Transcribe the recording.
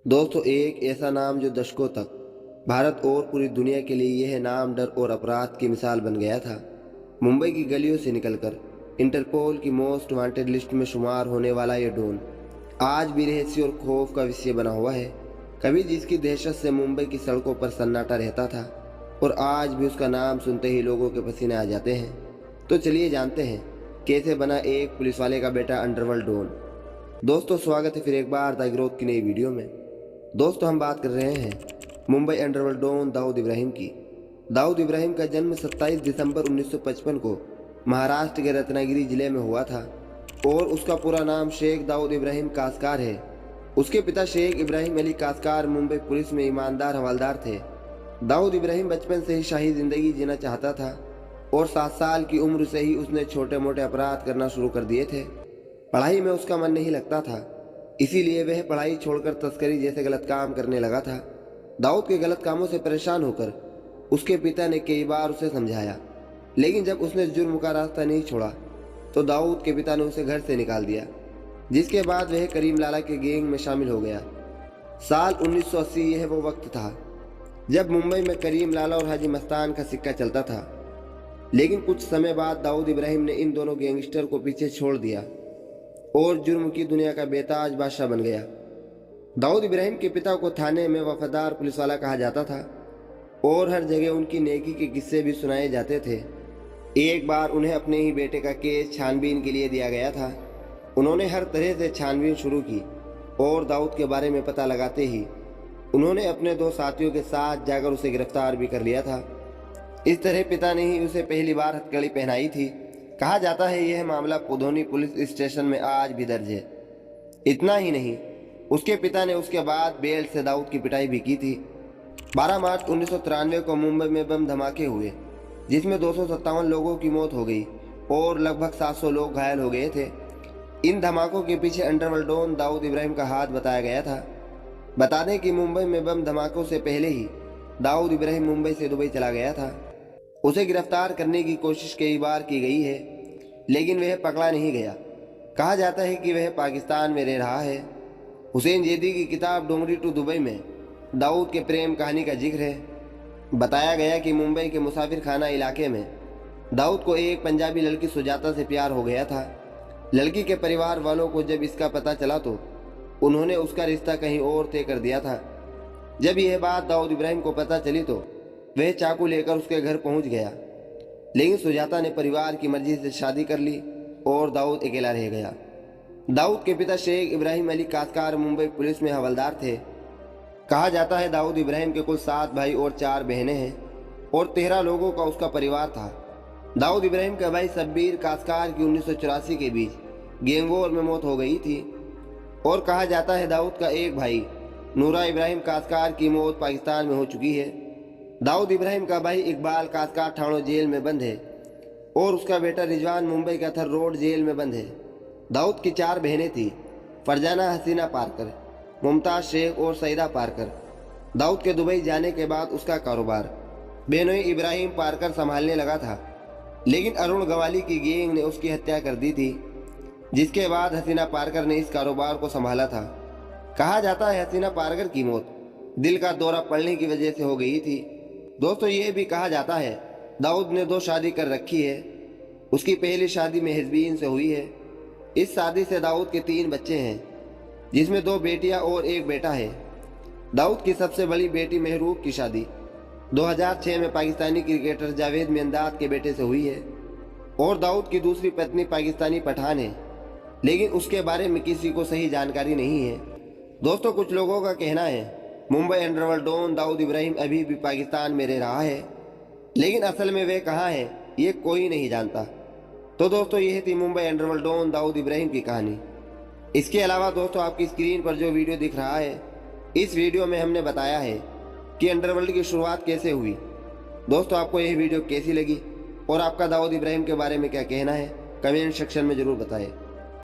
दोस्तों, एक ऐसा नाम जो दशकों तक भारत और पूरी दुनिया के लिए यह नाम डर और अपराध की मिसाल बन गया था। मुंबई की गलियों से निकलकर इंटरपोल की मोस्ट वांटेड लिस्ट में शुमार होने वाला यह डॉन आज भी रहस्य और खौफ का विषय बना हुआ है। कभी जिसकी दहशत से मुंबई की सड़कों पर सन्नाटा रहता था और आज भी उसका नाम सुनते ही लोगों के पसीने आ जाते हैं। तो चलिए जानते हैं कैसे बना एक पुलिस वाले का बेटा अंडरवर्ल्ड डॉन। दोस्तों, स्वागत है फिर एक बार द ग्रोथ की नई वीडियो में। दोस्तों, हम बात कर रहे हैं मुंबई अंडरवर्ल्ड डॉन दाऊद इब्राहिम की। दाऊद इब्राहिम का जन्म 27 दिसंबर 1955 को महाराष्ट्र के रत्नागिरी जिले में हुआ था और उसका पूरा नाम शेख दाऊद इब्राहिम कासकार है। उसके पिता शेख इब्राहिम अली कासकार मुंबई पुलिस में ईमानदार हवलदार थे। दाऊद इब्राहिम बचपन से ही शाही जिंदगी जीना चाहता था और 7 साल की उम्र से ही उसने छोटे मोटे अपराध करना शुरू कर दिए थे। पढ़ाई में उसका मन नहीं लगता था, इसीलिए वह पढ़ाई छोड़कर तस्करी जैसे गलत काम करने लगा था। दाऊद के गलत कामों से परेशान होकर उसके पिता ने कई बार उसे समझाया, लेकिन जब उसने जुर्म का रास्ता नहीं छोड़ा तो दाऊद के पिता ने उसे घर से निकाल दिया, जिसके बाद वह करीम लाला के गैंग में शामिल हो गया। साल 1980 यह वो वक्त था जब मुंबई में करीम लाला और हाजी मस्तान का सिक्का चलता था। लेकिन कुछ समय बाद दाऊद इब्राहिम ने इन दोनों गैंगस्टर को पीछे छोड़ दिया और जुर्म की दुनिया का बेताज बादशाह बन गया। दाऊद इब्राहिम के पिता को थाने में वफादार पुलिस वाला कहा जाता था और हर जगह उनकी नेकी के किस्से भी सुनाए जाते थे। एक बार उन्हें अपने ही बेटे का केस छानबीन के लिए दिया गया था। उन्होंने हर तरह से छानबीन शुरू की और दाऊद के बारे में पता लगाते ही उन्होंने अपने 2 साथियों के साथ जाकर उसे गिरफ्तार भी कर लिया था। इस तरह पिता ने ही उसे पहली बार हथकड़ी पहनाई थी। कहा जाता है यह मामला पुधोनी पुलिस स्टेशन में आज भी दर्ज है। इतना ही नहीं, उसके पिता ने उसके बाद बेल्ट से दाऊद की पिटाई भी की थी। 12 मार्च 1993 को मुंबई में बम धमाके हुए, जिसमें 257 लोगों की मौत हो गई और लगभग 700 लोग घायल हो गए थे। इन धमाकों के पीछे अंडरवर्ल्ड डॉन दाऊद इब्राहिम का हाथ बताया गया था। बता दें कि मुंबई में बम धमाकों से पहले ही दाऊद इब्राहिम मुंबई से दुबई चला गया था। उसे गिरफ्तार करने की कोशिश कई बार की गई है, लेकिन वह पकड़ा नहीं गया। कहा जाता है कि वह पाकिस्तान में रह रहा है। हुसैन जैदी की किताब डोंगरी टू दुबई में दाऊद के प्रेम कहानी का जिक्र है। बताया गया कि मुंबई के मुसाफिर खाना इलाके में दाऊद को एक पंजाबी लड़की सुजाता से प्यार हो गया था। लड़की के परिवार वालों को जब इसका पता चला तो उन्होंने उसका रिश्ता कहीं और तय कर दिया था। जब यह बात दाऊद इब्राहिम को पता चली तो वह चाकू लेकर उसके घर पहुंच गया, लेकिन सुजाता ने परिवार की मर्जी से शादी कर ली और दाऊद अकेला रह गया। दाऊद के पिता शेख इब्राहिम अली कासकार मुंबई पुलिस में हवलदार थे। कहा जाता है दाऊद इब्राहिम के कुल 7 भाई और 4 बहनें हैं और 13 लोगों का उसका परिवार था। दाऊद इब्राहिम का भाई शब्बीर कासकार की 1984 के बीच गैंग वॉर में मौत हो गई थी और कहा जाता है दाऊद का एक भाई नूरा इब्राहिम कासकार की मौत पाकिस्तान में हो चुकी है। दाऊद इब्राहिम का भाई इकबाल कासकार ठाणो जेल में बंद है और उसका बेटा रिजवान मुंबई का थर रोड जेल में बंद है। दाऊद की 4 बहनें थी, फरजाना हसीना पारकर, मुमताज शेख और सईदा पारकर। दाऊद के दुबई जाने के बाद उसका कारोबार बेनोई इब्राहिम पारकर संभालने लगा था, लेकिन अरुण गवाली की गैंग ने उसकी हत्या कर दी थी, जिसके बाद हसीना पारकर ने इस कारोबार को संभाला था। कहा जाता है हसीना पारकर की मौत दिल का दौरा पड़ने की वजह से हो गई थी। दोस्तों, ये भी कहा जाता है दाऊद ने 2 शादी कर रखी है। उसकी पहली शादी में हिजबीन से हुई है। इस शादी से दाऊद के 3 बच्चे हैं, जिसमें 2 बेटियां और 1 बेटा है। दाऊद की सबसे बड़ी बेटी महरूब की शादी 2006 में पाकिस्तानी क्रिकेटर जावेद मियांदाद के बेटे से हुई है और दाऊद की दूसरी पत्नी पाकिस्तानी पठान है, लेकिन उसके बारे में किसी को सही जानकारी नहीं है। दोस्तों, कुछ लोगों का कहना है मुंबई अंडरवर्ल्ड डॉन दाऊद इब्राहिम अभी भी पाकिस्तान में रह रहा है, लेकिन असल में वे कहाँ है ये कोई नहीं जानता। तो दोस्तों, यह थी मुंबई अंडरवर्ल्ड डॉन दाऊद इब्राहिम की कहानी। इसके अलावा दोस्तों, आपकी स्क्रीन पर जो वीडियो दिख रहा है, इस वीडियो में हमने बताया है कि अंडरवर्ल्ड की शुरुआत कैसे हुई। दोस्तों, आपको यह वीडियो कैसी लगी और आपका दाऊद इब्राहिम के बारे में क्या कहना है, कमेंट सेक्शन में ज़रूर बताएं।